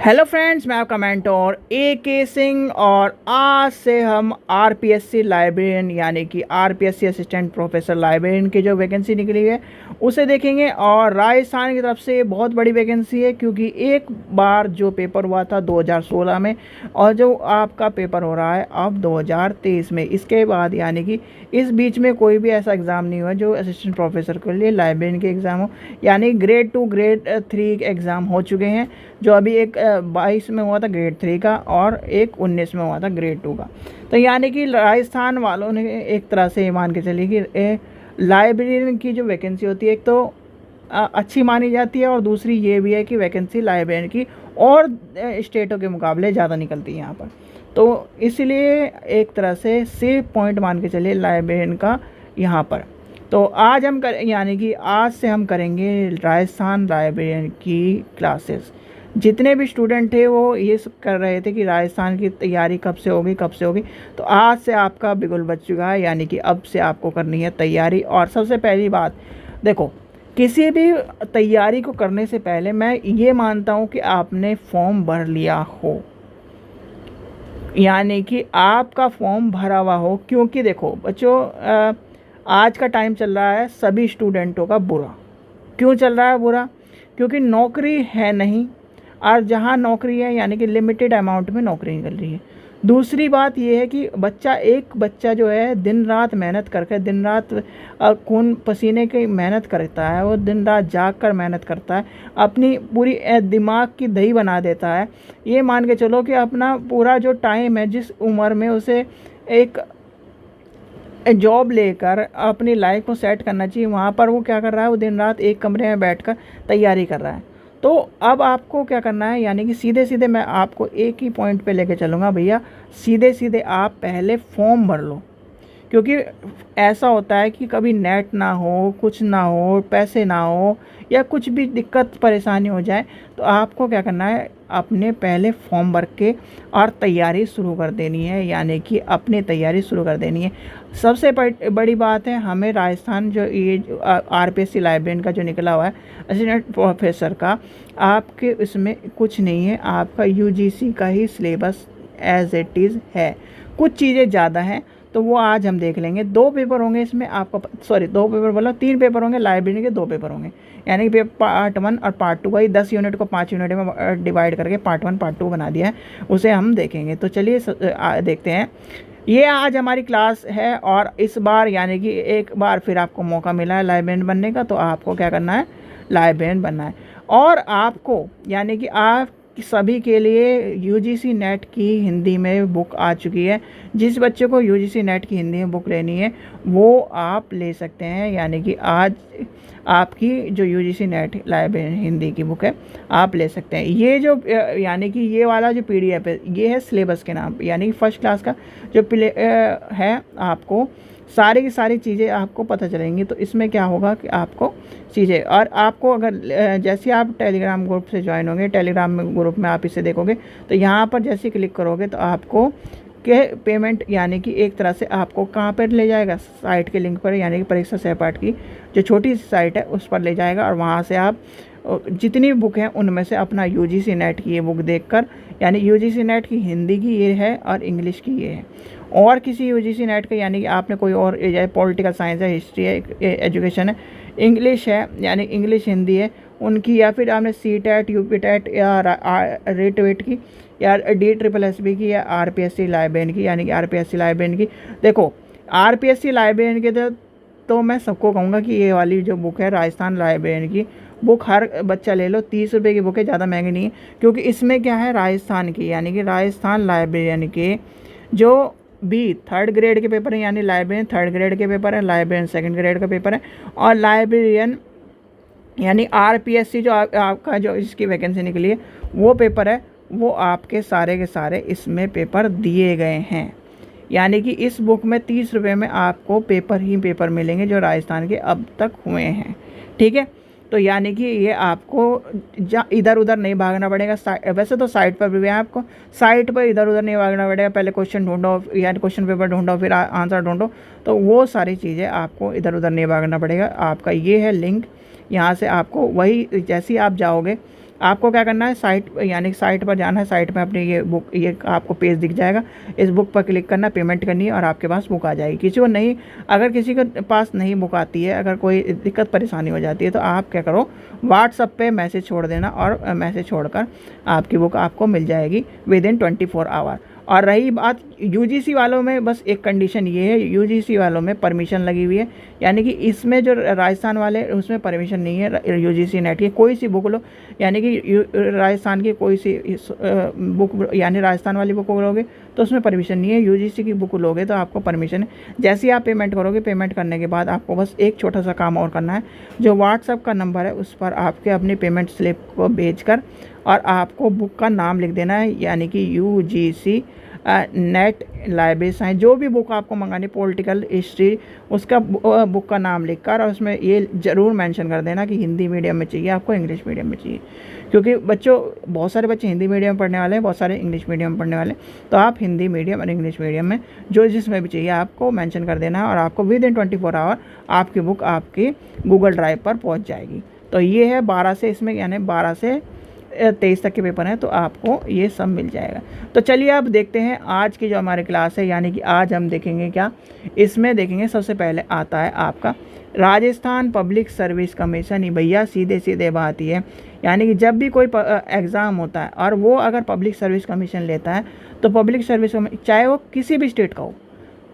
Hello friends, मैं आपका mentor AK Singh और आज से हम RPSC लाइब्रेरियन यानी कि RPSC असिस्टेंट प्रोफेसर लाइब्रेरियन की जो वैकेंसी निकली है उसे देखेंगे। और राजस्थान की तरफ से बहुत बड़ी वैकेंसी है क्योंकि एक बार जो पेपर हुआ था 2016 में और जो आपका पेपर हो रहा है अब 2023 में, इसके बाद यानी कि इस बीच में कोई भी ऐसा एग्ज़ाम नहीं हुआ जो असिस्टेंट प्रोफेसर के लिए लाइब्रेरियन के एग्ज़ाम हो। यानी ग्रेड 2 ग्रेड 3 एग्ज़ाम हो चुके हैं, जो अभी एक 22 में हुआ था ग्रेड 3 का और एक 19 में हुआ था ग्रेड 2 का। तो यानी कि राजस्थान वालों ने एक तरह से मान के चलिए कि लाइब्रेरियन की जो वैकेंसी होती है एक तो अच्छी मानी जाती है और दूसरी ये भी है कि वैकेंसी लाइब्रेरियन की और स्टेटों के मुकाबले ज़्यादा निकलती है यहाँ पर। तो इसलिए एक तरह से सेफ पॉइंट मान के चलिए लाइब्रेरियन का यहाँ पर। तो आज हम यानी कि आज से हम करेंगे राजस्थान लाइब्रेरियन की क्लासेस। जितने भी स्टूडेंट थे वो ये सब कर रहे थे कि राजस्थान की तैयारी कब से होगी कब से होगी, तो आज से आपका बिगुल बच चुका है। यानी कि अब से आपको करनी है तैयारी। और सबसे पहली बात देखो, किसी भी तैयारी को करने से पहले मैं ये मानता हूँ कि आपने फॉर्म भर लिया हो, यानी कि आपका फॉर्म भरा हुआ हो। क्योंकि देखो बच्चों, आज का टाइम चल रहा है सभी स्टूडेंटों का बुरा। क्यों चल रहा है बुरा? क्योंकि नौकरी है नहीं, और जहाँ नौकरी है यानी कि लिमिटेड अमाउंट में नौकरी निकल रही है। दूसरी बात यह है कि एक बच्चा जो है दिन रात मेहनत करके, दिन रात खून पसीने की मेहनत करता है, वो दिन रात जाग कर मेहनत करता है, अपनी पूरी दिमाग की दही बना देता है। ये मान के चलो कि अपना पूरा जो टाइम है, जिस उम्र में उसे एक जॉब लेकर अपनी लाइफ को सेट करना चाहिए, वहाँ पर वो क्या कर रहा है, वो दिन रात एक कमरे में बैठकर तैयारी कर रहा है। तो अब आपको क्या करना है, यानी कि सीधे सीधे मैं आपको एक ही पॉइंट पे लेके चलूँगा भैया। सीधे सीधे आप पहले फॉर्म भर लो, क्योंकि ऐसा होता है कि कभी नेट ना हो, कुछ ना हो, पैसे ना हो या कुछ भी दिक्कत परेशानी हो जाए, तो आपको क्या करना है, अपने पहले फॉर्म भर के और तैयारी शुरू कर देनी है। यानी कि अपनी तैयारी शुरू कर देनी है। सबसे बड़ी बात है, हमें राजस्थान जो ये RPSC लाइब्रेरियन का जो निकला हुआ है असिस्टेंट प्रोफेसर का, आपके इसमें कुछ नहीं है, आपका UGC का ही सिलेबस एज इट इज़ है। कुछ चीज़ें ज़्यादा हैं तो वो आज हम देख लेंगे। 2 पेपर होंगे इसमें, आपका 2 पेपर बोला, 3 पेपर होंगे, लाइब्रेरी के 2 पेपर होंगे। यानी कि पार्ट 1 और पार्ट 2 का 10 यूनिट को 5 यूनिट में डिवाइड करके पार्ट 1 पार्ट 2 बना दिया है, उसे हम देखेंगे। तो चलिए देखते हैं। ये आज हमारी क्लास है और इस बार यानी कि एक बार फिर आपको मौका मिला है लाइब्रेरियन बनने का, तो आपको क्या करना है, लाइब्रेरियन बनना है। और आपको यानी कि आप सभी के लिए UGC नेट की हिंदी में बुक आ चुकी है। जिस बच्चे को UGC नेट की हिंदी में बुक लेनी है वो आप ले सकते हैं। यानी कि आज आपकी जो UGC नेट लाइब्रेरी हिंदी की बुक है आप ले सकते हैं। ये जो यानी कि ये वाला जो PDF है, ये है सिलेबस के नाम, यानी कि फर्स्ट क्लास का जो है, आपको सारी की सारी चीज़ें आपको पता चलेंगी। तो इसमें क्या होगा कि आपको चीज़ें, और आपको अगर जैसे आप टेलीग्राम ग्रुप से ज्वाइन होंगे, टेलीग्राम ग्रुप में आप इसे देखोगे तो यहाँ पर जैसे क्लिक करोगे तो आपको के पेमेंट यानी कि एक तरह से आपको कहाँ पर ले जाएगा, साइट के लिंक पर, यानी कि परीक्षा सहपाठ की जो छोटी सी साइट है उस पर ले जाएगा। और वहाँ से आप जितनी बुक हैं उनमें से अपना UGC नेट की ये बुक देखकर, यानी UGC नेट की हिंदी की ये है और इंग्लिश की ये है, और किसी UGC नेट का यानी कि आपने कोई और पॉलिटिकल साइंस है, हिस्ट्री है, एजुकेशन है, इंग्लिश है यानी इंग्लिश हिंदी है उनकी, या फिर आपने CTET UPTET या रेट की या DSSS की या RPSC लाइब्रेरियन की, यानी कि RPSC लाइब्रेरियन की। देखो RPSC लाइब्रेरियन के तो मैं सबको कहूँगा कि ये वाली जो बुक है राजस्थान लाइब्रेरियन की बुक हर बच्चा ले लो। 30 रुपये की बुक है, ज़्यादा महंगी नहीं है। क्योंकि इसमें क्या है, राजस्थान की यानी कि राजस्थान लाइब्रेरियन के जो भी 3rd ग्रेड के पेपर हैं, यानी लाइब्रेरियन 3rd ग्रेड के पेपर है, लाइब्रेरियन 2nd ग्रेड का पेपर है, और लाइब्रेरियन यानी RPSC जो आपका जो इसकी वैकेंसी निकली है वो पेपर है, वो आपके सारे के सारे इसमें पेपर दिए गए हैं। यानी कि इस बुक में 30 रुपये में आपको पेपर ही पेपर मिलेंगे जो राजस्थान के अब तक हुए हैं। ठीक है, तो यानी कि ये आपको इधर उधर नहीं भागना पड़ेगा। वैसे तो साइट पर भी है, आपको साइट पर इधर उधर नहीं भागना पड़ेगा। पहले क्वेश्चन ढूंढो, यानी क्वेश्चन पेपर ढूंढो, फिर आंसर ढूंढो, तो वो सारी चीज़ें आपको इधर उधर नहीं भागना पड़ेगा। आपका ये है लिंक, यहाँ से आपको वही जैसे ही आप जाओगे आपको क्या करना है, साइट यानी साइट पर जाना है, साइट में अपनी ये बुक, ये आपको पेज दिख जाएगा, इस बुक पर क्लिक करना, पेमेंट करनी है और आपके पास बुक आ जाएगी। किसी को नहीं, अगर किसी के पास नहीं बुक आती है, अगर कोई दिक्कत परेशानी हो जाती है तो आप क्या करो, व्हाट्सअप पे मैसेज छोड़ देना और मैसेज छोड़कर आपकी बुक आपको मिल जाएगी विदिन 24 आवर। और रही बात यूजीसी वालों में, बस एक कंडीशन ये है, यूजीसी वालों में परमिशन लगी हुई है, यानी कि इसमें जो राजस्थान वाले उसमें परमिशन नहीं है यूजीसी नेट की। कोई सी बुक लो, यानी कि राजस्थान की कोई सी बुक, यानी राजस्थान वाली बुक लोगे तो उसमें परमिशन नहीं है। यूजीसी की बुक लोगे तो आपको परमिशन है। जैसे ही आप पेमेंट करोगे, पेमेंट करने के बाद आपको बस एक छोटा सा काम और करना है, जो व्हाट्सएप का नंबर है उस पर आपके अपनी पेमेंट स्लिप को भेजकर और आपको बुक का नाम लिख देना है, यानी कि यूजीसी नेट लाइब्रेरी साइंस, जो भी बुक आपको मंगानी, पॉलिटिकल हिस्ट्री, उसका बुक का नाम लिखकर और उसमें ये ज़रूर मेंशन कर देना कि हिंदी मीडियम में चाहिए आपको, इंग्लिश मीडियम में चाहिए। क्योंकि बच्चों, बहुत सारे बच्चे हिंदी मीडियम में पढ़ने वाले हैं, बहुत सारे इंग्लिश मीडियम में पढ़ने वाले, तो आप हिंदी मीडियम और इंग्लिश मीडियम में जो जिसमें भी चाहिए आपको मेंशन कर देना है और आपको विदिन 24 आवर आपकी बुक आपकी गूगल ड्राइव पर पहुँच जाएगी। तो ये है 12 से, इसमें यानी 12 से 23 तक के पेपर हैं, तो आपको ये सब मिल जाएगा। तो चलिए अब देखते हैं आज की जो हमारी क्लास है, यानी कि आज हम देखेंगे क्या, इसमें देखेंगे सबसे पहले आता है आपका राजस्थान पब्लिक सर्विस कमीशन। ही भैया सीधे सीधे बात ही है, यानी कि जब भी कोई एग्ज़ाम होता है और वो अगर पब्लिक सर्विस कमीशन लेता है तो पब्लिक सर्विस, चाहे वो किसी भी स्टेट का हो,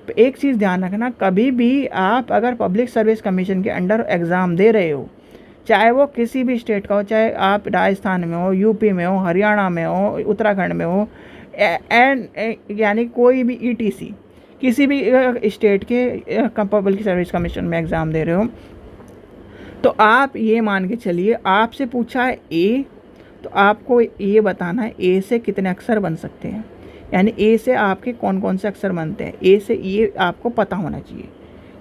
एक चीज़ ध्यान रखना, कभी भी आप अगर पब्लिक सर्विस कमीशन के अंडर एग्ज़ाम दे रहे हो, चाहे वो किसी भी स्टेट का हो, चाहे आप राजस्थान में हो, यूपी में हो, हरियाणा में हो, उत्तराखंड में हो, यानी कोई भी ईटीसी किसी भी स्टेट के पब्लिक सर्विस कमीशन में एग्ज़ाम दे रहे हो, तो आप ये मान के चलिए, आपसे पूछा है ए, तो आपको ये बताना है ए से कितने अक्षर बन सकते हैं, यानी ए से आपके कौन कौन से अक्षर बनते हैं, ए से ये आपको पता होना चाहिए,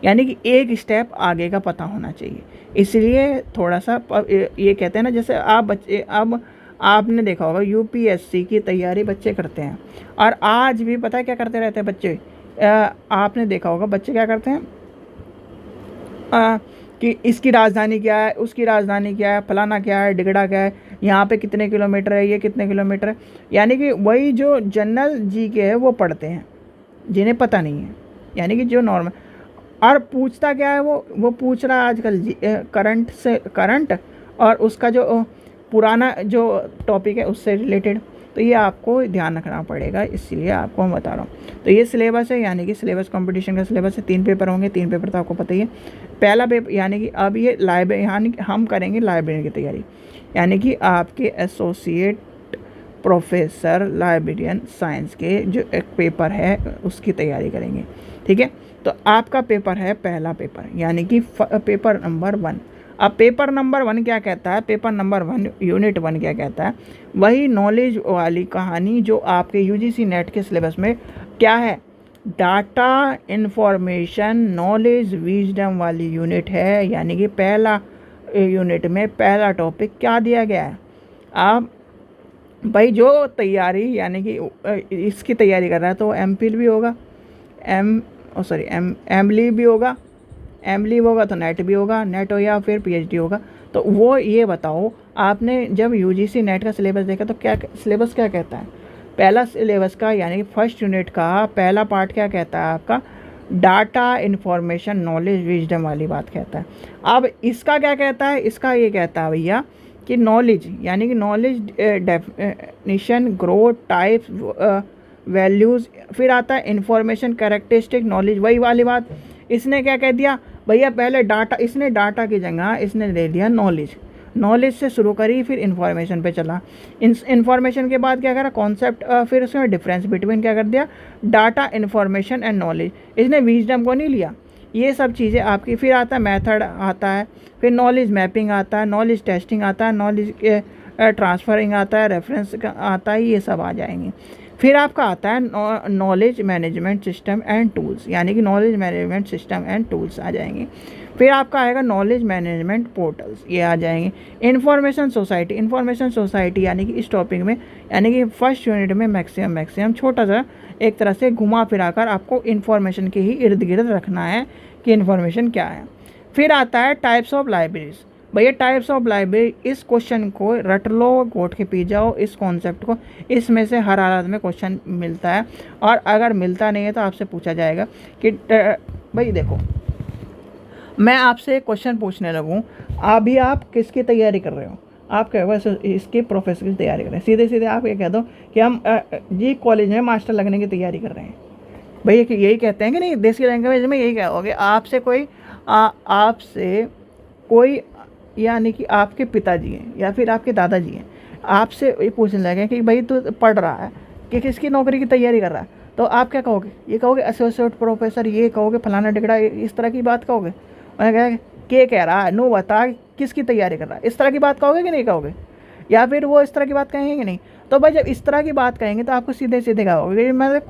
यानी कि एक स्टेप आगे का पता होना चाहिए। इसलिए थोड़ा सा ये कहते हैं ना, जैसे आप बच्चे, अब आपने देखा होगा यूपीएससी की तैयारी बच्चे करते हैं और आज भी पता है क्या करते रहते हैं बच्चे, आपने देखा होगा बच्चे क्या करते हैं कि इसकी राजधानी क्या है, उसकी राजधानी क्या है, फलाना क्या है, डिगड़ा क्या है, यहाँ पे कितने किलोमीटर है, ये कितने किलोमीटर है, यानी कि वही जो जनरल जीके है वो पढ़ते हैं जिन्हें पता नहीं है, यानी कि जो नॉर्मल। और पूछता क्या है, वो पूछ रहा है आजकल करंट से, करंट और उसका जो पुराना जो टॉपिक है उससे रिलेटेड, तो ये आपको ध्यान रखना पड़ेगा, इसलिए आपको मैं बता रहा हूँ। तो ये सिलेबस है, यानी कि सिलेबस कंपटीशन का सिलेबस है, 3 पेपर होंगे, 3 पेपर तो आपको पता ही है। पहला पेपर यानी कि अब ये लाइब्रेरी, यानी कि हम करेंगे लाइब्रेरी की तैयारी, यानी कि आपके एसोसिएट प्रोफेसर लाइब्रेरियन साइंस के जो एक पेपर है उसकी तैयारी करेंगे, ठीक है। तो आपका पेपर है पहला पेपर, यानी कि पेपर नंबर 1। अब पेपर नंबर 1 क्या कहता है, पेपर नंबर 1 यूनिट 1 क्या कहता है, वही नॉलेज वाली कहानी जो आपके यूजीसी नेट के सिलेबस में क्या है, डाटा इंफॉर्मेशन नॉलेज विजडम वाली यूनिट है, यानी कि पहला यूनिट में पहला टॉपिक क्या दिया गया है। आप भाई जो तैयारी, यानी कि इसकी तैयारी कर रहा है तो एमफिल भी होगा, एमली भी होगा, एमली होगा तो नेट भी होगा, नेट हो या फिर पीएचडी होगा। तो वो ये बताओ, आपने जब यूजीसी नेट का सिलेबस देखा तो क्या सिलेबस क्या कहता है, पहला सिलेबस का यानी कि फर्स्ट यूनिट का पहला पार्ट क्या कहता है आपका, डाटा इंफॉर्मेशन नॉलेज विजडम वाली बात कहता है। अब इसका क्या कहता है, इसका ये कहता है भैया कि नॉलेज, यानी कि knowledge definition, growth, types, values, फिर आता है इंफॉर्मेशन कैरेक्टरिस्टिक नॉलेज, वही वाली बात। इसने क्या कह दिया भैया, पहले डाटा, इसने डाटा की जगह इसने दे दिया नॉलेज, नॉलेज से शुरू करी फिर इन्फॉर्मेशन पे चला, इन्फॉर्मेशन के बाद क्या करा कॉन्सेप्ट, फिर उसमें डिफरेंस बिटवीन क्या कर दिया, डाटा इन्फॉर्मेशन एंड नॉलेज, इसने विजडम को नहीं लिया। ये सब चीज़ें आपकी, फिर आता है मेथड आता है, फिर नॉलेज मैपिंग आता है, नॉलेज टेस्टिंग आता है, नॉलेज ट्रांसफरिंग आता है, रेफरेंस आता है, ये सब आ जाएंगे। फिर आपका आता है knowledge management system and tools, यानी कि knowledge management system and tools आ जाएंगे। फिर आपका आएगा नॉलेज मैनेजमेंट पोर्टल्स, ये आ जाएंगे। इन्फॉर्मेशन सोसाइटी, इन्फॉर्मेशन सोसाइटी यानी कि इस टॉपिक में, यानी कि फर्स्ट यूनिट में मैक्सिमम छोटा सा एक तरह से घुमा फिरा कर आपको इन्फॉर्मेशन के ही इर्द गिर्द रखना है कि इन्फॉर्मेशन क्या है। फिर आता है टाइप्स ऑफ लाइब्रेरीज, भैया टाइप्स ऑफ लाइब्रेरी, इस क्वेश्चन को रट लो, कोट के पी जाओ इस कॉन्सेप्ट को, इसमें से हर हालत में क्वेश्चन मिलता है, और अगर मिलता नहीं है तो आपसे पूछा जाएगा कि भाई देखो मैं आपसे एक क्वेश्चन पूछने लगूँ, अभी आप किसकी तैयारी कर रहे हो, आप कहो बस इसके प्रोफेसर की तैयारी कर रहे हैं, सीधे सीधे आप ये कह दो कि हम जी कॉलेज में मास्टर लगने की तैयारी कर रहे हैं। भैया कि यही कहते हैं कि नहीं, देसी लैंग्वेज में यही कहोगे। आपसे कोई यानी कि आपके पिताजी हैं या फिर आपके दादाजी हैं, आपसे ये पूछने लगे कि भाई तू पढ़ रहा है कि किसकी नौकरी की तैयारी कर रहा है, तो आप क्या कहोगे? ये कहोगे एसोसिएट प्रोफेसर, ये कहोगे फलाना टिकड़ा, इस तरह की बात कहोगे। उन्हें कहेगा क्या कह रहा है, नो बता किसकी तैयारी कर रहा है, इस तरह की बात कहोगे कि नहीं कहोगे? या फिर वो इस तरह की बात कहेंगे कि नहीं? तो भाई जब इस तरह की बात कहेंगे तो आपको सीधे सीधे कहोगे मैं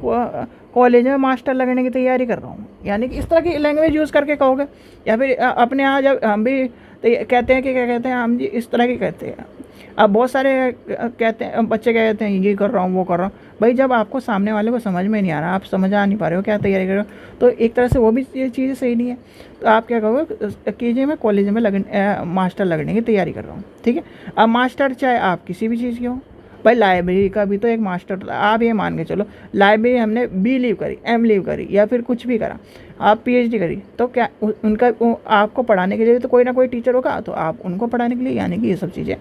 कॉलेज में मास्टर लगने की तैयारी कर रहा हूँ, यानी कि इस तरह की लैंग्वेज यूज़ करके कहोगे। या फिर अपने यहाँ जब हम भी कहते हैं कि क्या कहते हैं, हम जी इस तरह की कहते हैं। अब बहुत सारे कहते हैं, बच्चे कहते हैं ये कर रहा हूँ वो कर रहा हूँ। भाई जब आपको सामने वाले को समझ में नहीं आ रहा, आप समझ आ नहीं पा रहे हो क्या तैयारी कर रहे हो, तो एक तरह से वो भी ये चीज़ें सही नहीं है। तो आप क्या कहोगे कीजिए मैं कॉलेज में मास्टर लगने की तैयारी कर रहा हूँ, ठीक है। अब मास्टर चाहे आप किसी भी चीज़ की हो, भाई लाइब्रेरी का भी तो एक मास्टर, आप ये मान के चलो लाइब्रेरी हमने बी लीव करी, एम लीव करी या फिर कुछ भी करा, आप पीएचडी करी, तो क्या उनका आपको पढ़ाने के लिए तो कोई ना कोई टीचर होगा, तो आप उनको पढ़ाने के लिए, यानी कि ये सब चीज़ें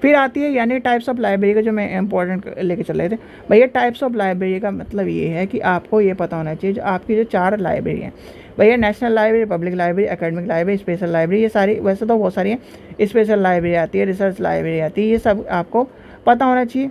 फिर आती है। यानी टाइप्स ऑफ लाइब्रेरी का जो मैं इंपॉर्टेंट लेके चल रहे थे भैया, टाइप्स ऑफ लाइब्रेरी का मतलब ये है कि आपको ये पता होना चाहिए जो आपकी जो 4 लाइब्रेरी हैं भैया, national library, public library, academic library, special library, ये सारी वैसे तो बहुत सारी हैं, स्पेशल लाइब्रेरी आती है, रिसर्च लाइब्रेरी आती है, ये सब आपको पता होना चाहिए।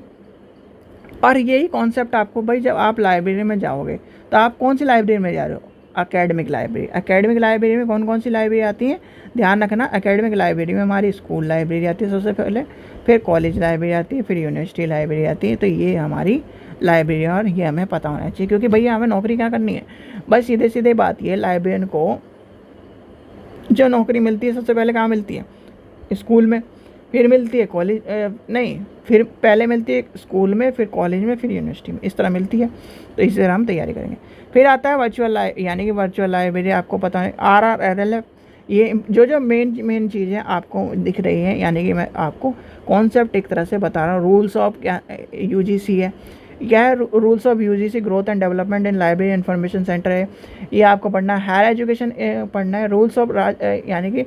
और यही कॉन्सेप्ट आपको भाई जब आप लाइब्रेरी में जाओगे तो आप कौन सी लाइब्रेरी में जा रहे हो? Academic library. एकेडमिक लाइब्रेरी में कौन कौन सी लाइब्रेरी आती है, ध्यान रखना। एकेडमिक लाइब्रेरी में हमारी स्कूल लाइब्रेरी आती है सबसे पहले, फिर कॉलेज लाइब्रेरी आती है, फिर यूनिवर्सिटी लाइब्रेरी आती है। तो ये हमारी लाइब्रेरी, और ये हमें पता होना चाहिए, क्योंकि भैया हमें नौकरी क्या करनी है। बस सीधे सीधे बात ये, लाइब्रेरियन को जो नौकरी मिलती है सबसे पहले कहाँ मिलती है? स्कूल में, फिर मिलती है कॉलेज, नहीं फिर पहले मिलती है स्कूल में, फिर कॉलेज में, फिर यूनिवर्सिटी में, इस तरह मिलती है। तो इसी तरह हम तैयारी करेंगे। फिर आता है वर्चुअल यानी कि वर्चुअल लाइब्रेरी, आपको पता है RRLF, ये जो मेन चीज़ें आपको दिख रही हैं, यानी कि मैं आपको कॉन्सेप्ट एक तरह से बता रहा हूँ। रूल्स ऑफ क्या UGC है, क्या है rules of UGC, growth and development in library information centre है, ये आपको पढ़ना है। हायर एजुकेशन पढ़ना है, रूल्स ऑफ यानी कि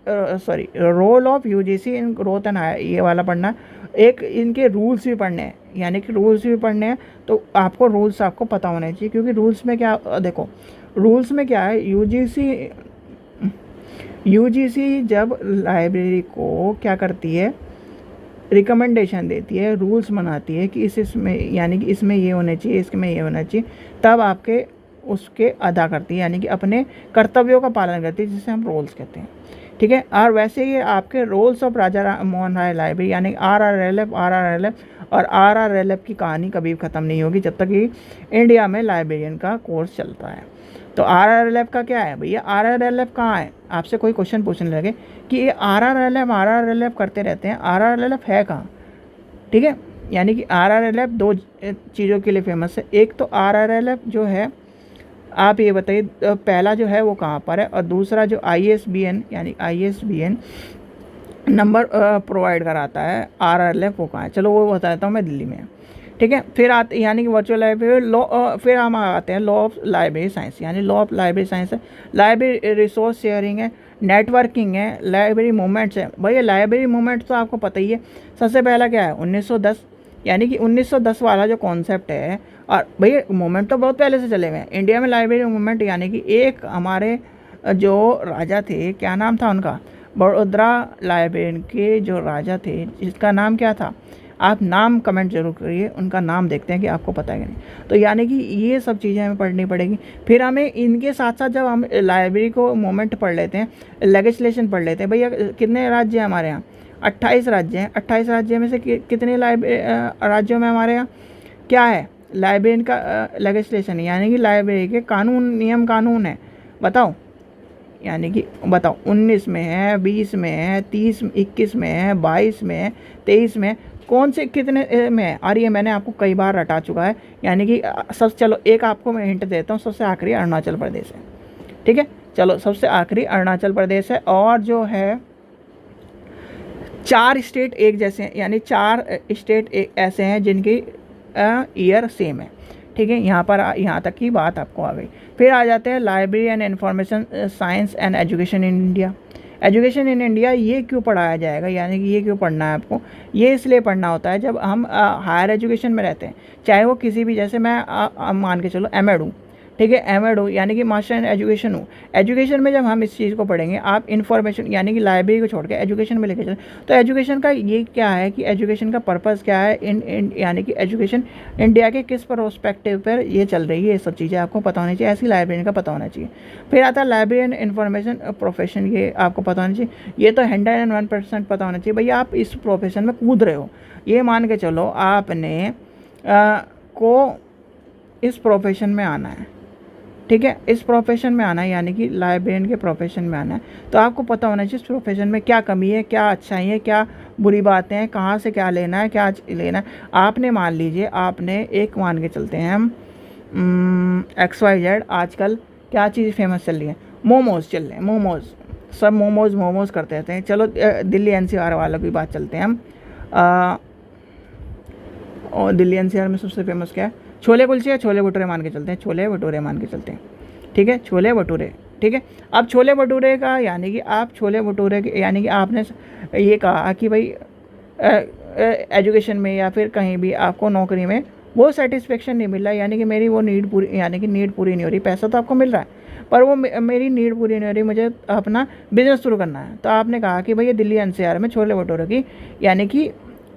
role of UGC in growth and ये वाला पढ़ना। एक इनके रूल्स भी पढ़ने हैं, यानी कि रूल्स भी पढ़ने हैं, तो आपको रूल्स आपको पता होने चाहिए, क्योंकि रूल्स में क्या देखो, रूल्स में क्या है, UGC जब लाइब्रेरी को क्या करती है, रिकमेंडेशन देती है, रूल्स बनाती है कि इसमें यानी कि इसमें ये होना चाहिए, इसमें ये होना चाहिए, तब आपके उसके अदा करती है, यानी कि अपने कर्तव्यों का पालन करती है, जिसे हम रोल्स कहते हैं, ठीक है। और वैसे ही आपके roles of Raja Mohan Roy library, यानी RRLF और RRLF की कहानी कभी ख़त्म नहीं होगी जब तक कि इंडिया में लाइब्रेरियन का कोर्स चलता है। तो RRLF का क्या है भैया, RRLF कहाँ है? आपसे कोई क्वेश्चन पूछने लगे कि ये RRLF करते रहते हैं, RRLF है कहाँ, ठीक है। यानी कि RRLF 2 चीज़ों के लिए फेमस है। एक तो RRLF जो है, आप ये बताइए पहला जो है वो कहाँ पर है, और दूसरा जो ISBN यानी ISBN नंबर प्रोवाइड कराता है RRLF, वो कहाँ है? चलो वो बता देता हूँ मैं, दिल्ली में है, ठीक है। फिर आते यानी कि वर्चुअल लाइब्रेरी, लॉ, फिर हम आते हैं लॉ ऑफ लाइब्रेरी साइंस, यानी लॉ ऑफ लाइब्रेरी साइंस है, लाइब्रेरी रिसोर्स शेयरिंग है, नेटवर्किंग है, लाइब्रेरी मूवमेंट्स है। भैया लाइब्रेरी मूवमेंट्स तो आपको पता ही है, सबसे पहला क्या है 1910, यानी कि 1910 वाला जो कॉन्सेप्ट है। और भैया मूवमेंट तो बहुत पहले से चले हुए हैं इंडिया में, लाइब्रेरी मूवमेंट, यानी कि एक हमारे जो राजा थे, क्या नाम था उनका, बड़ौदा लाइब्रेरियन के जो राजा थे, जिसका नाम क्या था, आप नाम कमेंट जरूर करिए, उनका नाम देखते हैं कि आपको पता है कि नहीं। तो यानी कि ये सब चीज़ें हमें पढ़नी पड़ेगी। फिर हमें इनके साथ साथ जब हम लाइब्रेरी को मूवमेंट पढ़ लेते हैं, लेजिस्लेशन पढ़ लेते हैं, भैया कितने राज्य हैं हमारे यहाँ? 28 राज्य हैं। 28 राज्य में से कितने राज्यों में हमारे यहाँ क्या है, लाइब्रेरियन का लेजिस्लेशन, यानी कि लाइब्रेरी के कानून, नियम कानून है। बताओ, यानी कि बताओ 19 में है, 20 में है, 30, 21 में है, 22 में है, 23 में, कौन से कितने में है? और ये मैंने आपको कई बार रटा चुका है, यानी कि सब, चलो एक आपको मैं हिंट देता हूँ, सबसे आखिरी अरुणाचल प्रदेश है, ठीक है। चलो सबसे आखिरी अरुणाचल प्रदेश है, और जो है 4 स्टेट एक जैसे हैं, यानी 4 स्टेट ऐसे हैं जिनकी ईयर सेम है। ठीक है, यहाँ पर यहाँ तक की बात आपको आ गई। फिर आ जाते हैं library and information science and education in India. Education in India ये क्यों पढ़ाया जाएगा, यानी कि ये क्यों पढ़ना है आपको, ये इसलिए पढ़ना होता है जब हम हायर एजुकेशन में रहते हैं, चाहे वो किसी भी, जैसे मैं मान के चलो एमएड हूँ, ठीक है, एमएड हूँ यानी कि मास्टर इन एजुकेशन हूँ। एजुकेशन में जब हम इस चीज़ को पढ़ेंगे, आप इन्फॉर्मेशन यानी कि लाइब्रेरी को छोड़ के एजुकेशन में लेके चलें, तो एजुकेशन का ये क्या है कि एजुकेशन का पर्पज़ क्या है, इन यानी कि एजुकेशन इंडिया के किस पर्सपेक्टिव पर ये चल रही है, ये सब चीज़ें आपको पता होनी चाहिए, ऐसी लाइब्रेरी का पता होना चाहिए। फिर आता है लाइब्रेरी एंड इन्फॉर्मेशन प्रोफेशन, ये आपको पता होना चाहिए, ये तो 101% पता होना चाहिए। भैया आप इस प्रोफेशन में कूद रहे हो, ये मान के चलो आपने को इस प्रोफेशन में आना है, ठीक है, इस प्रोफेशन में आना है यानी कि लाइब्रेरियन के प्रोफेशन में आना है, तो आपको पता होना चाहिए इस प्रोफेशन में क्या कमी है, क्या अच्छाई है, क्या बुरी बातें हैं, कहाँ से क्या लेना है, क्या लेना है। आपने मान लीजिए, आपने एक मान के चलते हैं हम XYZ, आजकल क्या चीज़ फेमस चल रही है, मोमोज़ चल रहे हैं, मोमोज़, सब मोमोज़ करते रहते हैं। चलो दिल्ली NCR वालों की बात चलते हैं हम, और दिल्ली NCR में सबसे फेमस क्या है, छोले कुलचे या छोले भटूरे मान के चलते हैं, छोले भटूरे मान के चलते हैं, ठीक है, छोले भटूरे, ठीक है। अब छोले भटूरे का यानी कि आप छोले भटूरे यानी कि आपने ये कहा कि भाई एजुकेशन में या फिर कहीं भी आपको नौकरी में वो सेटिस्फेक्शन नहीं मिल रहा, यानी कि मेरी वो नीड पूरी, यानी कि नीड पूरी नहीं हो रही, पैसा तो आपको मिल रहा है पर वो मेरी नीड पूरी नहीं हो रही, मुझे अपना बिजनेस शुरू करना है। तो आपने कहा कि भैया दिल्ली NCR में छोले भटूरे की यानी कि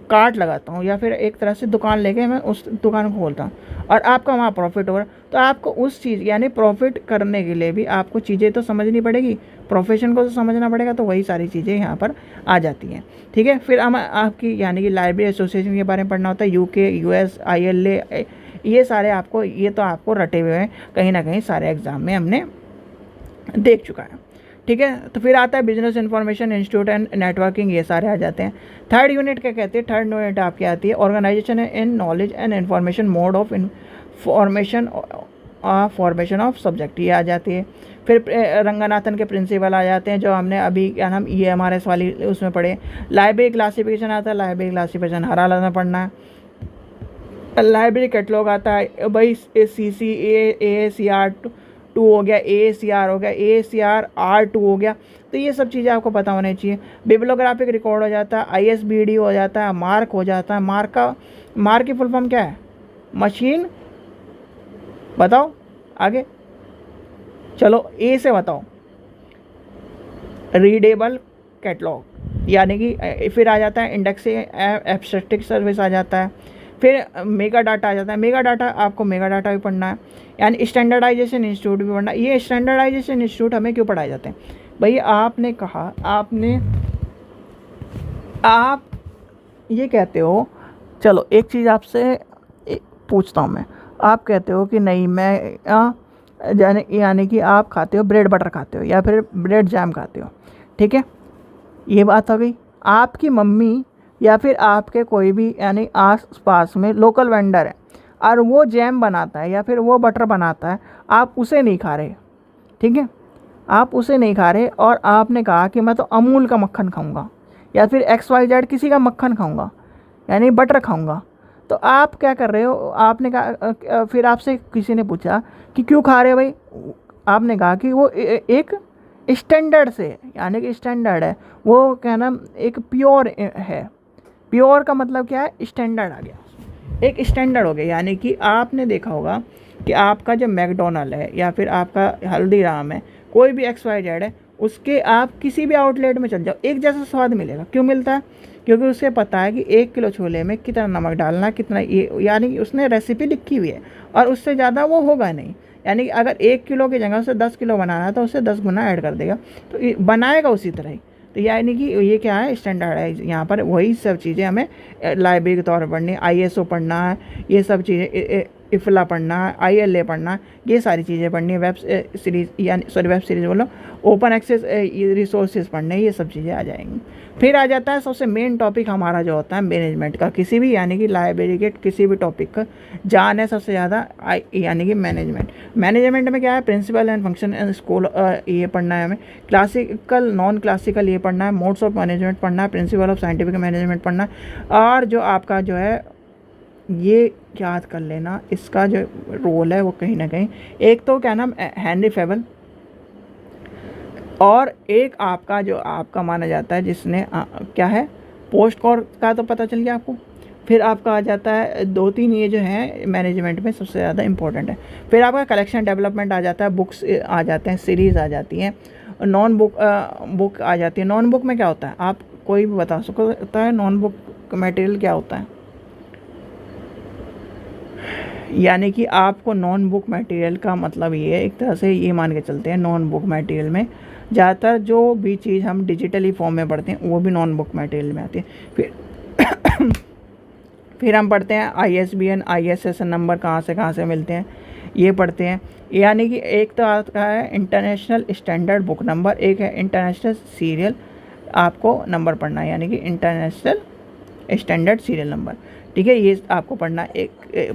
कार्ट लगाता हूँ या फिर एक तरह से दुकान लेके मैं उस दुकान को खोलता हूँ और आपका वहाँ प्रॉफिट हो रहा है, तो आपको उस चीज़ यानी प्रॉफिट करने के लिए भी आपको चीज़ें तो समझनी पड़ेगी, प्रोफेशन को तो समझना पड़ेगा, तो वही सारी चीज़ें यहाँ पर आ जाती हैं। ठीक है, फिर हम आपकी यानी कि लाइब्रेरी एसोसिएशन के बारे में पढ़ना होता है, UK US ILA, ये सारे आपको, ये तो आपको रटे हुए हैं कहीं ना कहीं सारे एग्ज़ाम में हमने देख चुका है। ठीक है, तो फिर आता है business information institute and networking, ये सारे आ जाते हैं। थर्ड यूनिट क्या कहते हैं, थर्ड यूनिट आपकी आती है organisation in knowledge and information mode of formation of subject, ये आ जाती है। फिर रंगनाथन के प्रिंसिपल आ जाते हैं जो हमने अभी क्या नाम EMRS वाली उसमें पढ़े। लाइब्रेरी क्लासिफिकेशन आता है, लाइब्रेरी क्लासिफिकेशन हर हालत में पढ़ना है। लाइब्रेरी कैटलॉग आता है भाई, CC AACR 2 हो गया, AACR हो गया, AACR R2 हो गया, तो ये सब चीज़ें आपको पता होनी चाहिए। बिब्लियोग्राफिक रिकॉर्ड हो जाता है, ISBD हो जाता है, मार्क हो जाता है। मार्क की फुल फॉर्म क्या है, मशीन, बताओ आगे, चलो A से बताओ, रीडेबल कैटलॉग, यानी कि फिर आ जाता है इंडेक्सिंग एब्स्ट्रैक्टिव सर्विस आ जाता है। फिर मेगा डाटा आ जाता है, मेगा डाटा आपको मेगा डाटा भी पढ़ना है, यानी स्टैंडर्डाइजेशन इंस्टीट्यूट भी पढ़ना है। ये स्टैंडर्डाइजेशन इंस्टीट्यूट हमें क्यों पढ़ाए जाते हैं भाई, आपने कहा, आप ये कहते हो, चलो एक चीज़ आपसे पूछता हूँ मैं, आप कहते हो कि नहीं मैं यानी कि आप खाते हो ब्रेड बटर खाते हो या फिर ब्रेड जैम खाते हो, ठीक है, ये बात हो गई। आपकी मम्मी या फिर आपके कोई भी यानी आस पास में लोकल वेंडर है और वो जैम बनाता है या फिर वो बटर बनाता है, आप उसे नहीं खा रहे, ठीक है, आप उसे नहीं खा रहे और आपने कहा कि मैं तो अमूल का मक्खन खाऊंगा या फिर XYZ किसी का मक्खन खाऊंगा यानी बटर खाऊंगा, तो आप क्या कर रहे हो, आपने कहा, फिर आपसे किसी ने पूछा कि क्यों खा रहे हो भाई, आपने कहा कि वो एक स्टैंडर्ड से, यानी कि स्टैंडर्ड है वो, क्या नाम, एक प्योर है। प्योर का मतलब क्या है, स्टैंडर्ड आ गया, एक स्टैंडर्ड हो गया। यानी कि आपने देखा होगा कि आपका जो मैकडोनल्ड है या फिर आपका हल्दीराम है, कोई भी XYZ है, उसके आप किसी भी आउटलेट में चल जाओ, एक जैसा स्वाद मिलेगा। क्यों मिलता है, क्योंकि उसे पता है कि 1 किलो छोले में कितना नमक डालना है, कितना ये, यानी कि उसने रेसिपी लिखी हुई है और उससे ज़्यादा वो होगा नहीं। यानी कि अगर 1 किलो की जगह उसे 10 किलो बनाना है तो उसे 10 गुना ऐड कर देगा, तो बनाएगा उसी तरह ही। तो यानी कि ये क्या है, स्टैंडर्डाइज, यहाँ पर वही सब चीज़ें हमें लाइब्रेरी के तौर पर पढ़नी, ISO पढ़ना है, ये सब चीज़ें इफला पढ़ना है, ILA पढ़ना है, ये सारी चीज़ें पढ़नी है, वेब सीरीज़ यानी वेब सीरीज़ बोलो, ओपन एक्सेस रिसोर्सेज पढ़ने, ये सब चीज़ें आ जाएंगी। फिर आ जाता है सबसे मेन टॉपिक हमारा जो होता है मैनेजमेंट का, किसी भी यानी कि लाइब्रेरी के किसी भी टॉपिक का जान है सबसे ज़्यादा यानी कि मैनेजमेंट में क्या है, principal and function and school ये पढ़ना है हमें, क्लासिकल नॉन क्लासिकल ये पढ़ना है, मोड्स ऑफ मैनेजमेंट पढ़ना है, प्रिंसिपल ऑफ साइंटिफिक मैनेजमेंट पढ़ना है, और जो आपका जो है ये याद कर लेना, इसका जो रोल है वो कहीं ना कहीं एक तो क्या नाम हेनरी फेबल, और एक आपका जो आपका माना जाता है जिसने क्या है पोस्ट कॉर का तो पता चल गया आपको। फिर आपका आ जाता है 2-3 ये जो है मैनेजमेंट में सबसे ज़्यादा इंपॉर्टेंट है। फिर आपका कलेक्शन डेवलपमेंट आ जाता है, बुक्स आ जाते हैं, सीरीज़ आ जाती हैं, नॉन बुक आ जाती है। नॉन बुक में क्या होता है, आप कोई भी बता सकता है नॉन बुक मटेरियल क्या होता है? यानी कि आपको नॉन बुक मटेरियल का मतलब ये है, एक तरह से ये मान के चलते हैं नॉन बुक मटेरियल में ज़्यादातर जो भी चीज़ हम डिजिटली फॉर्म में पढ़ते हैं वो भी नॉन बुक मटेरियल में आती है। फिर हम पढ़ते हैं ISBN ISSN नंबर कहाँ से मिलते हैं, ये पढ़ते हैं। यानी कि एक तो आता है इंटरनेशनल स्टैंडर्ड बुक नंबर, एक है इंटरनेशनल सीरियल आपको नंबर पढ़ना है, यानी कि इंटरनेशनल स्टैंडर्ड सीरियल नंबर, ठीक है, ये आपको पढ़ना। एक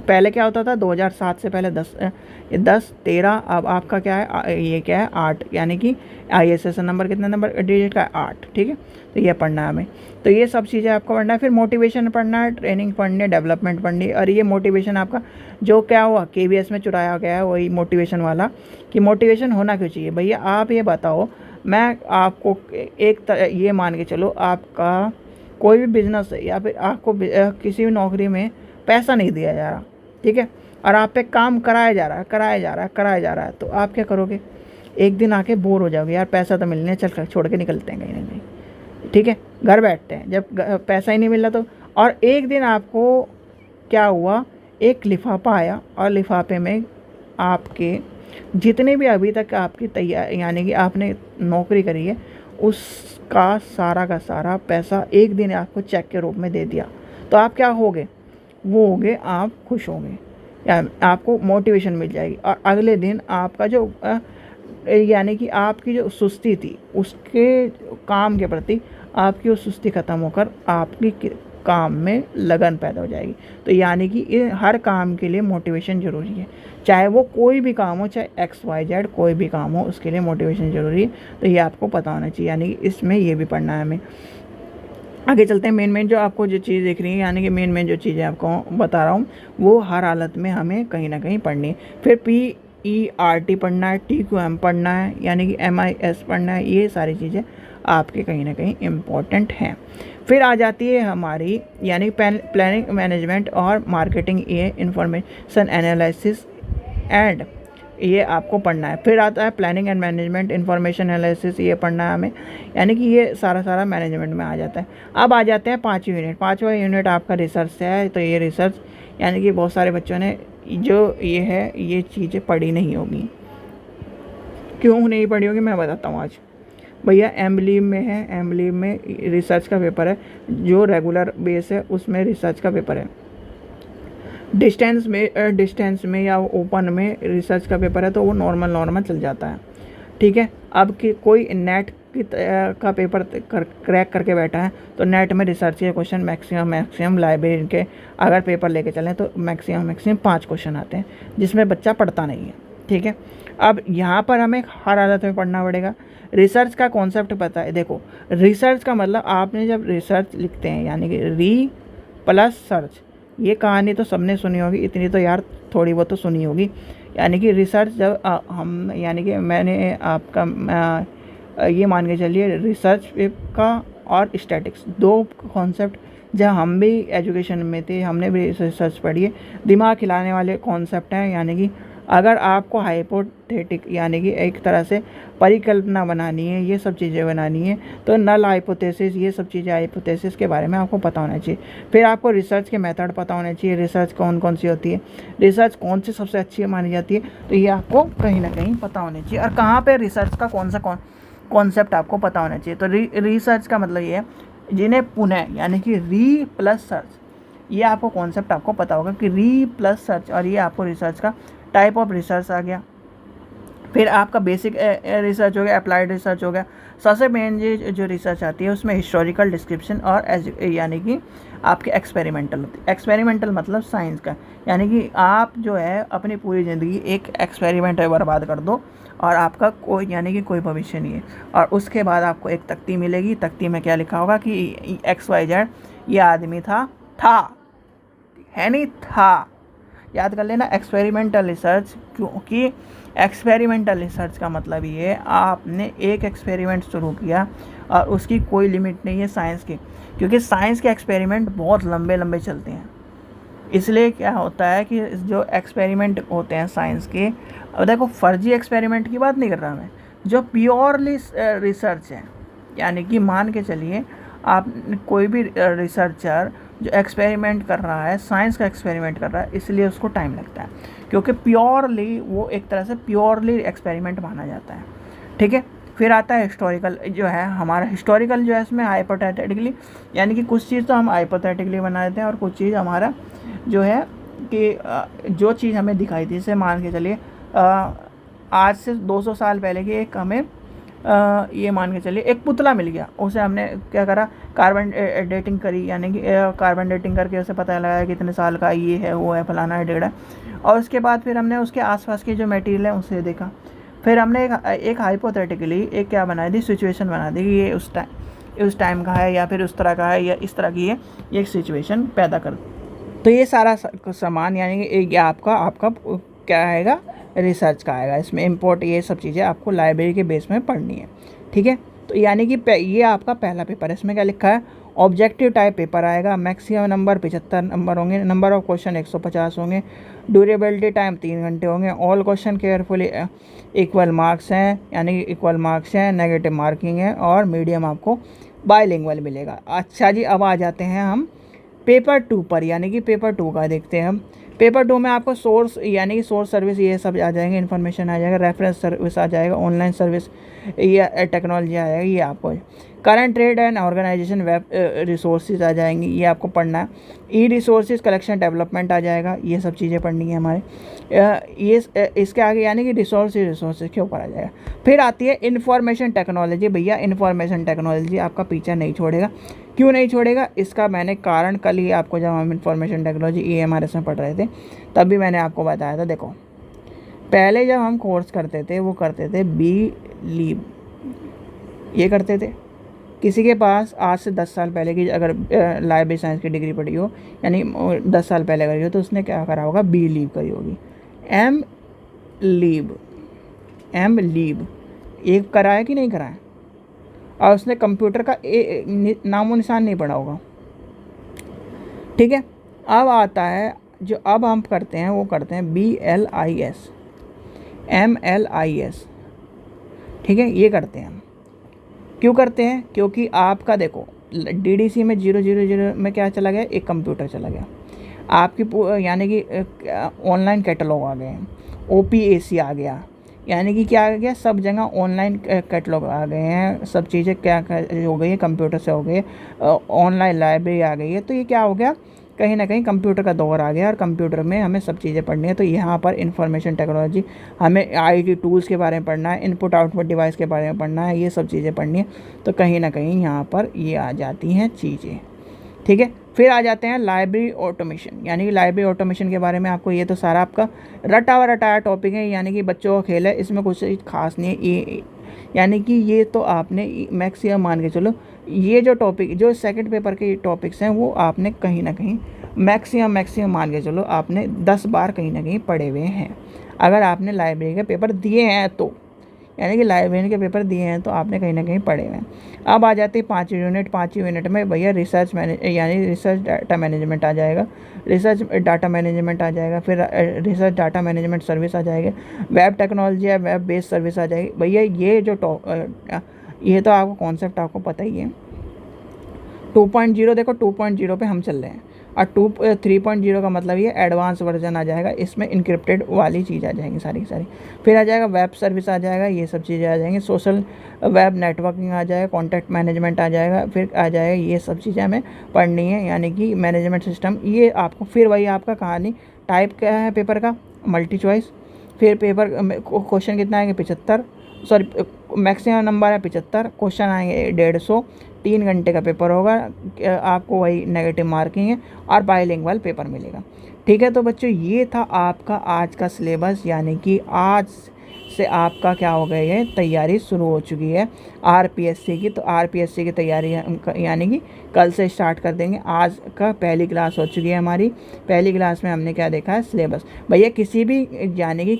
पहले क्या होता था 2007 से पहले 10 13, अब आपका क्या है ये क्या है 8, यानी कि ISSN नंबर कितने नंबर डिजिट का 8, ठीक है, तो ये पढ़ना है हमें। तो ये सब चीज़ें आपको पढ़ना है। फिर मोटिवेशन पढ़ना है, ट्रेनिंग पढ़नी है, डेवलपमेंट पढ़नी है। और ये मोटिवेशन आपका जो क्या हुआ KVS में चुराया गया है वही मोटिवेशन वाला, कि मोटिवेशन होना क्यों चाहिए भैया, आप ये बताओ। मैं आपको ये मान के चलो आपका कोई भी बिजनेस है या फिर आपको किसी भी नौकरी में पैसा नहीं दिया जा रहा, ठीक है, और आप पे काम कराया जा रहा है, तो आप क्या करोगे, एक दिन आके बोर हो जाओगे, यार पैसा तो मिलने, चल छोड़ के निकलते हैं कहीं ना कहीं, ठीक है, घर बैठते हैं जब पैसा ही नहीं मिल रहा तो। और एक दिन आपको क्या हुआ, एक लिफाफा आया और लिफाफे में आपके जितने भी अभी तक आपकी तैयारी यानी कि आपने नौकरी करी है उसका सारा का सारा पैसा एक दिन आपको चेक के रूप में दे दिया, तो आप क्या होगे, वो होगे आप खुश होंगे, या आपको मोटिवेशन मिल जाएगी। और अगले दिन आपका जो यानी कि आपकी जो सुस्ती थी उसके काम के प्रति आपकी वो सुस्ती ख़त्म होकर आपकी काम में लगन पैदा हो जाएगी। तो यानी कि ये हर काम के लिए मोटिवेशन ज़रूरी है, चाहे वो कोई भी काम हो, चाहे XYZ कोई भी काम हो, उसके लिए मोटिवेशन ज़रूरी है। तो ये आपको पता होना चाहिए, यानी कि इसमें ये भी पढ़ना है हमें। आगे चलते हैं। मेन जो आपको जो चीज़ दिख रही है, यानी कि मेन जो चीज़ें आपको बता रहा हूँ वो हर हालत में हमें कहीं ना कहीं पढ़नी है। फिर PERT पढ़ना है, TQM पढ़ना है, यानी कि MIS पढ़ना है, ये सारी चीज़ें आपके कहीं ना कहीं इम्पॉर्टेंट हैं। फिर आ जाती है हमारी यानी प्लानिंग मैनेजमेंट और मार्केटिंग, ये इंफॉर्मेशन एनालिसिस एंड ये आपको पढ़ना है। फिर आता है planning and management information analysis, ये पढ़ना है हमें, यानी कि ये सारा मैनेजमेंट में आ जाता है। अब आ जाते हैं 5वां यूनिट आपका रिसर्च से है। तो ये रिसर्च यानी कि बहुत सारे बच्चों ने जो ये चीज़ें पढ़ी नहीं होगी। क्यों नहीं पढ़ी होगी मैं बताता हूँ आज। भैया एमलीम में है, एमलीम में रिसर्च का पेपर है, जो रेगुलर बेस है उसमें रिसर्च का पेपर है। डिस्टेंस में या ओपन में रिसर्च का पेपर है तो वो नॉर्मल चल जाता है, ठीक है। अब कि कोई नेट का पेपर क्रैक करके बैठा है तो नेट में रिसर्च के क्वेश्चन मैक्सिमम लाइब्रेरी के अगर पेपर लेके चलें तो मैक्सिमम 5 क्वेश्चन आते हैं, जिसमें बच्चा पढ़ता नहीं है, ठीक है। अब यहाँ पर हमें हर हालत में पढ़ना पड़ेगा। रिसर्च का कॉन्सेप्ट पता है, देखो रिसर्च का मतलब आपने जब रिसर्च लिखते हैं यानी कि री प्लस सर्च, ये कहानी तो सबने सुनी होगी, इतनी तो यार थोड़ी बहुत तो सुनी होगी। यानी कि रिसर्च जब हम यानी कि मैंने आपका ये मान के चलिए रिसर्च का और स्टैटिक्स 2 कॉन्सेप्ट जब हम भी एजुकेशन में थे हमने भी रिसर्च पढ़ी है, दिमाग खिलाने वाले कॉन्सेप्ट हैं। यानी कि अगर आपको हाइपोथेटिक यानी कि एक तरह से परिकल्पना बनानी है, ये सब चीज़ें बनानी है, तो नल हाइपोथेसिस, ये सब चीज़ें हाइपोथेसिस के बारे में आपको पता होना चाहिए। फिर आपको रिसर्च के मेथड पता होने चाहिए, रिसर्च कौन सी होती है, रिसर्च कौन सी सबसे अच्छी मानी जाती है, तो ये आपको कहीं ना कहीं पता होना चाहिए। और कहाँ पर रिसर्च का कौन सा कॉन्सेप्ट आपको पता होना चाहिए। तो रिसर्च का मतलब ये है जिन्हें पुनः यानी कि री प्लस सर्च, ये आपको कॉन्सेप्ट आपको पता होगा कि री प्लस सर्च, और ये आपको रिसर्च का टाइप ऑफ रिसर्च आ गया। फिर आपका बेसिक रिसर्च हो गया, अप्लाइड रिसर्च हो गया। सबसे मेन जो रिसर्च आती है उसमें हिस्टोरिकल डिस्क्रिप्शन और यानी कि आपके एक्सपेरिमेंटल होती है। एक्सपेरिमेंटल मतलब साइंस का, यानी कि आप जो है अपनी पूरी ज़िंदगी एक एक्सपेरिमेंट में बर्बाद कर दो और आपका कोई यानी कि कोई भविष्य नहीं है। और उसके बाद आपको एक तख्ती मिलेगी, तख्ती में क्या लिखा होगा कि XYZ ये आदमी था है नहीं था। याद कर लेना एक्सपेरिमेंटल रिसर्च, क्योंकि एक्सपेरिमेंटल रिसर्च का मतलब ये है आपने एक एक्सपेरिमेंट शुरू किया और उसकी कोई लिमिट नहीं है साइंस की, क्योंकि साइंस के एक्सपेरिमेंट बहुत लंबे लंबे चलते हैं। इसलिए क्या होता है कि जो एक्सपेरिमेंट होते हैं साइंस के, अब देखो फर्जी एक्सपेरिमेंट की बात नहीं कर रहा मैं, जो प्योरली रिसर्च है, यानी कि मान के चलिए आप कोई भी रिसर्चर जो एक्सपेरिमेंट कर रहा है, साइंस का एक्सपेरिमेंट कर रहा है, इसलिए उसको टाइम लगता है, क्योंकि प्योरली वो एक तरह से प्योरली एक्सपेरिमेंट माना जाता है। ठीक है। फिर आता है हिस्टोरिकल, जो है हमारा हिस्टोरिकल जो है इसमें हाइपोथेटिकली, यानी कि कुछ चीज़ तो हम हाइपोथेटिकली बना देते हैं और कुछ चीज़ हमारा जो है कि जो चीज़ हमें दिखाई थी, जैसे मान के चलिए आज से 200 साल पहले की एक हमें ये मान के चलिए एक पुतला मिल गया, उसे हमने क्या करा, कार्बन डेटिंग करी, यानी कि कार्बन डेटिंग करके उसे पता लगाया कि इतने साल का ये है वो है फलाना है ढेड़ा, और उसके बाद फिर हमने उसके आसपास की जो मटेरियल है उसे देखा। फिर हमने एक हाइपोथेटिकली एक क्या बना दी, सिचुएशन बना दी कि ये उस टाइम का है या फिर उस तरह का है या इस तरह की है, ये एक सिचुएशन पैदा कर। तो ये सारा सामान यानी कि आपका क्या आएगा, रिसर्च का आएगा। इसमें इम्पोर्ट ये सब चीज़ें आपको लाइब्रेरी के बेस में पढ़नी है। ठीक है। तो यानी कि ये आपका पहला पेपर है। इसमें क्या लिखा है, ऑब्जेक्टिव टाइप पेपर आएगा, मैक्सिमम नंबर 75 नंबर होंगे, नंबर ऑफ क्वेश्चन 150 होंगे, ड्यूरेबिलिटी टाइम 3 घंटे होंगे, all question carefully equal marks हैं, यानी कि इक्वल मार्क्स हैं, नेगेटिव मार्किंग है, और मीडियम आपको बाइलिंगुअल मिलेगा। अच्छा जी, अब आ जाते हैं हम पेपर 2 पर, यानी कि पेपर 2 का देखते हैं हम। पेपर 2 में आपको सोर्स यानी कि सोर्स सर्विस ये सब आ जाएंगे, इन्फॉर्मेशन आ जाएगा, रेफरेंस सर्विस आ जाएगा, ऑनलाइन सर्विस या टेक्नोलॉजी आ जाएगी, ये आपको current trade and organisation web resources आ जाएंगी, ये आपको पढ़ना है। ई रिसोर्सेज कलेक्शन डेवलपमेंट आ जाएगा, ये सब चीज़ें पढ़नी है हमारे। ये इसके आगे यानी कि रिसोर्सेज के ऊपर आ जाएगा। फिर आती है इंफॉर्मेशन टेक्नोलॉजी। भैया इंफॉर्मेशन टेक्नोलॉजी आपका पीछा नहीं छोड़ेगा। क्यों नहीं छोड़ेगा, इसका मैंने कारण कल ही आपको, जब हम इंफॉर्मेशन टेक्नोलॉजी EMRS में पढ़ रहे थे तब भी मैंने आपको बताया था। देखो पहले जब हम कोर्स करते थे वो करते थे BLEAB, ये करते थे। किसी के पास आज से 10 साल पहले की अगर लाइब्रेरी साइंस की डिग्री पढ़ी हो, यानी 10 साल पहले करी हो, तो उसने क्या करा होगा, BLEAB करी होगी। MLEAB एक कराया कि नहीं कराया, और उसने कंप्यूटर का नामो निशान नहीं पढ़ा होगा। ठीक है। अब आता है जो अब हम करते हैं वो करते हैं BLIS, MLIS। ठीक है, ये करते हैं हम। क्यों करते हैं, क्योंकि आपका देखो DDC में 000 में क्या चला गया, एक कंप्यूटर चला गया आपकी, यानी कि ऑनलाइन कैटलॉग आ गए, OPAC आ गया, यानी कि क्या आ गया, सब जगह ऑनलाइन कैटलॉग आ गए हैं, सब चीज़ें क्या हो गई है, कंप्यूटर से हो गई, ऑनलाइन लाइब्रेरी आ गई है। तो ये क्या हो गया, कहीं ना कहीं कंप्यूटर का दौर आ गया, और कंप्यूटर में हमें सब चीज़ें पढ़नी है। तो यहाँ पर इंफॉर्मेशन टेक्नोलॉजी, हमें IT टूल्स के बारे में पढ़ना है, इनपुट आउटपुट डिवाइस के बारे में पढ़ना है, ये सब चीज़ें पढ़नी है। तो कहीं ना कहीं यहाँ पर ये आ जाती हैं चीज़ें। ठीक है। फिर आ जाते हैं लाइब्रेरी ऑटोमेशन, यानी कि लाइब्रेरी ऑटोमेशन के बारे में आपको, ये तो सारा आपका रटाया टॉपिक है, यानी कि बच्चों का खेल है, इसमें कुछ खास नहीं है। ये यानी कि ये तो आपने मैक्सिमम मान के चलो, ये जो टॉपिक जो सेकंड पेपर के टॉपिक्स हैं वो आपने कहीं ना कहीं मैक्सिमम मान के चलो आपने 10 बार कहीं ना कहीं पढ़े हुए हैं, अगर आपने लाइब्रेरी के पेपर दिए हैं तो, यानी कि लाइब्रेरी के पेपर दिए हैं तो आपने कहीं ना कहीं पढ़े हुए हैं। अब आ जाते हैं 5 यूनिट में भैया रिसर्च डाटा मैनेजमेंट आ जाएगा, रिसर्च डाटा मैनेजमेंट आ जाएगा, फिर रिसर्च डाटा मैनेजमेंट सर्विस आ जाएगा, वेब टेक्नोलॉजी या वेब बेस्ड सर्विस आ जाएगी। भैया ये जो ये तो आपको कॉन्सेप्ट आपको पता ही है। 2.0 देखो 2.0 पे हम चल रहे हैं। और 3.0 का मतलब ये एडवांस वर्जन आ जाएगा, इसमें इनक्रिप्टेड वाली चीज़ आ जाएंगी सारी की सारी। फिर आ जाएगा वेब सर्विस आ जाएगा, ये सब चीज़ें आ जाएंगी, सोशल वेब नेटवर्किंग आ जाएगा, कॉन्टैक्ट मैनेजमेंट आ जाएगा, फिर आ जाएगा ये सब चीज़ें हमें पढ़नी है, यानी कि मैनेजमेंट सिस्टम ये आपको। फिर वही आपका कहानी टाइप क्या है पेपर का, मल्टी चॉइस। फिर पेपर क्वेश्चन कितना आएंगे 75, सॉरी मैक्सिमम नंबर है 75, क्वेश्चन आएंगे 150, 3 घंटे का पेपर होगा, आपको वही नेगेटिव मार्किंग है और बाइलिंगुअल पेपर मिलेगा। ठीक है, तो बच्चों ये था आपका आज का सिलेबस, यानी कि आज से आपका क्या हो गया है, तैयारी शुरू हो चुकी है आरपीएससी की। तो आरपीएससी की तैयारी यानी कि कल से स्टार्ट कर देंगे। आज का पहली क्लास हो चुकी है हमारी। पहली क्लास में हमने क्या देखा है, सिलेबस। भैया किसी भी यानी कि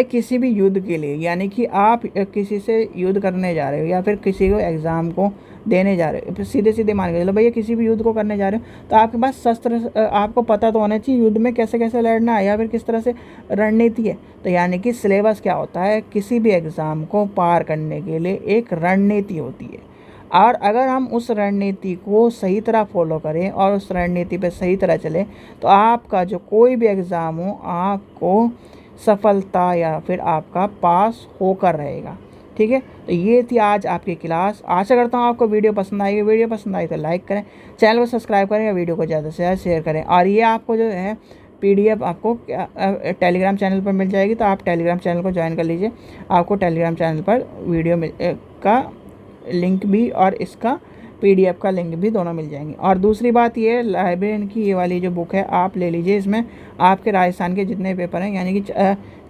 किसी भी युद्ध के लिए, यानी कि आप किसी से युद्ध करने जा रहे हो या फिर किसी को एग्ज़ाम को देने जा रहे हो, सीधे सीधे मान के चलो भैया किसी भी युद्ध को करने जा रहे हो, तो आपके पास शस्त्र आपको पता तो होना चाहिए युद्ध में कैसे कैसे लड़ना है या फिर किस तरह से रणनीति है। तो यानी कि सिलेबस क्या होता है, किसी भी एग्ज़ाम को पार करने के लिए एक रणनीति होती है, और अगर हम उस रणनीति को सही तरह फॉलो करें और उस रणनीति पे सही तरह चलें तो आपका जो कोई भी एग्ज़ाम हो आपको सफलता या फिर आपका पास होकर रहेगा। ठीक है, तो ये थी आज आपकी क्लास। आशा करता हूँ आपको वीडियो पसंद आएगी। वीडियो पसंद आई तो लाइक करें, चैनल को सब्सक्राइब करें, या वीडियो को ज़्यादा से ज़्यादा शेयर करें। और ये आपको जो है PDF आपको टेलीग्राम चैनल पर मिल जाएगी, तो आप टेलीग्राम चैनल को ज्वाइन कर लीजिए। आपको टेलीग्राम चैनल पर वीडियो का लिंक भी और इसका PDF का लिंक भी दोनों मिल जाएंगे। और दूसरी बात ये, लाइब्रेरियन की ये वाली जो बुक है आप ले लीजिए। इसमें आपके राजस्थान के जितने पेपर हैं, यानी कि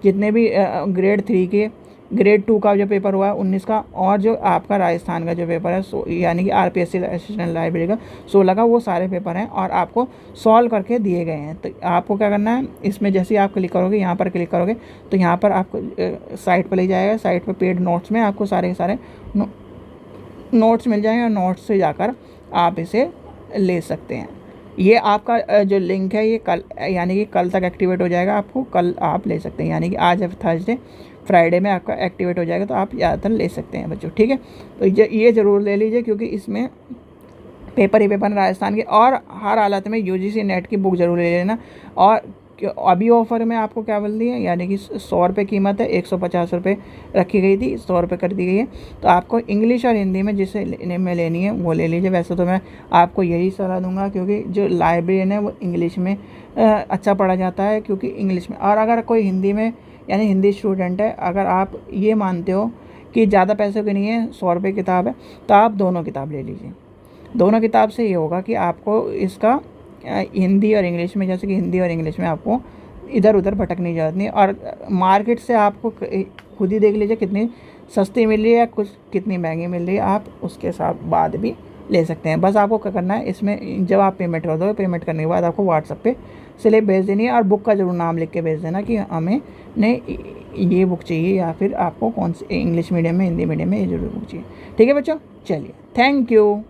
जितने भी ग्रेड 3 के, ग्रेड 2 का जो पेपर हुआ है 19 का, और जो आपका राजस्थान का जो पेपर है यानी कि आरपीएससी असिस्टेंट लाइब्रेरी का 16 का, वो सारे पेपर हैं और आपको सॉल्व करके दिए गए हैं। तो आपको क्या करना है, इसमें जैसे ही आप क्लिक करोगे, यहाँ पर क्लिक करोगे तो यहाँ पर आपको साइट पर ले जाएगा। साइट पर पेड नोट्स में आपको सारे के सारे नोट्स मिल जाएंगे और नोट्स से जाकर आप इसे ले सकते हैं। ये आपका जो लिंक है ये कल यानी कि कल तक एक्टिवेट हो जाएगा, आपको कल आप ले सकते हैं, यानी कि आज है थर्सडे, फ्राइडे में आपका एक्टिवेट हो जाएगा, तो आप ज़्यादातर ले सकते हैं बच्चों। ठीक है, तो ये ज़रूर ले लीजिए क्योंकि इसमें पेपर ही पेपर राजस्थान के, और हर हालत में UGC नेट की बुक ज़रूर ले लेना। और अभी ऑफ़र में आपको क्या बोल दी है, यानी कि 100 रुपये कीमत है, 150 रुपये रखी गई थी, 100 रुपये कर दी गई है। तो आपको इंग्लिश और हिंदी में जिसे में लेनी है वो ले लीजिए। वैसे तो मैं आपको यही सलाह दूंगा क्योंकि जो लाइब्रेरियन है वो इंग्लिश में अच्छा पढ़ा जाता है, क्योंकि इंग्लिश में। और अगर कोई हिंदी में यानी हिंदी स्टूडेंट है, अगर आप ये मानते हो कि ज़्यादा पैसों की नहीं है, 100 रुपये किताब है, तो आप दोनों किताब ले लीजिए। दोनों किताब से ये होगा कि आपको इसका हिंदी और इंग्लिश में, जैसे कि हिंदी और इंग्लिश में आपको इधर उधर भटकने की ज़रूरत नहीं। और मार्केट से आपको खुद ही देख लीजिए कितनी सस्ती मिल रही है, कुछ कितनी महंगी मिल रही है, आप उसके साथ बाद भी ले सकते हैं। बस आपको क्या करना है, इसमें जब आप पेमेंट कर दो, पेमेंट करने के बाद आपको व्हाट्सएप पे स्लिप भेज देनी है और बुक का ज़रूर नाम लिख के भेज देना कि हमें ने ये बुक चाहिए, या फिर आपको कौन सी इंग्लिश मीडियम में, हिंदी मीडियम में, ये ज़रूर बुक चाहिए। ठीक है बच्चों, चलिए, थैंक यू।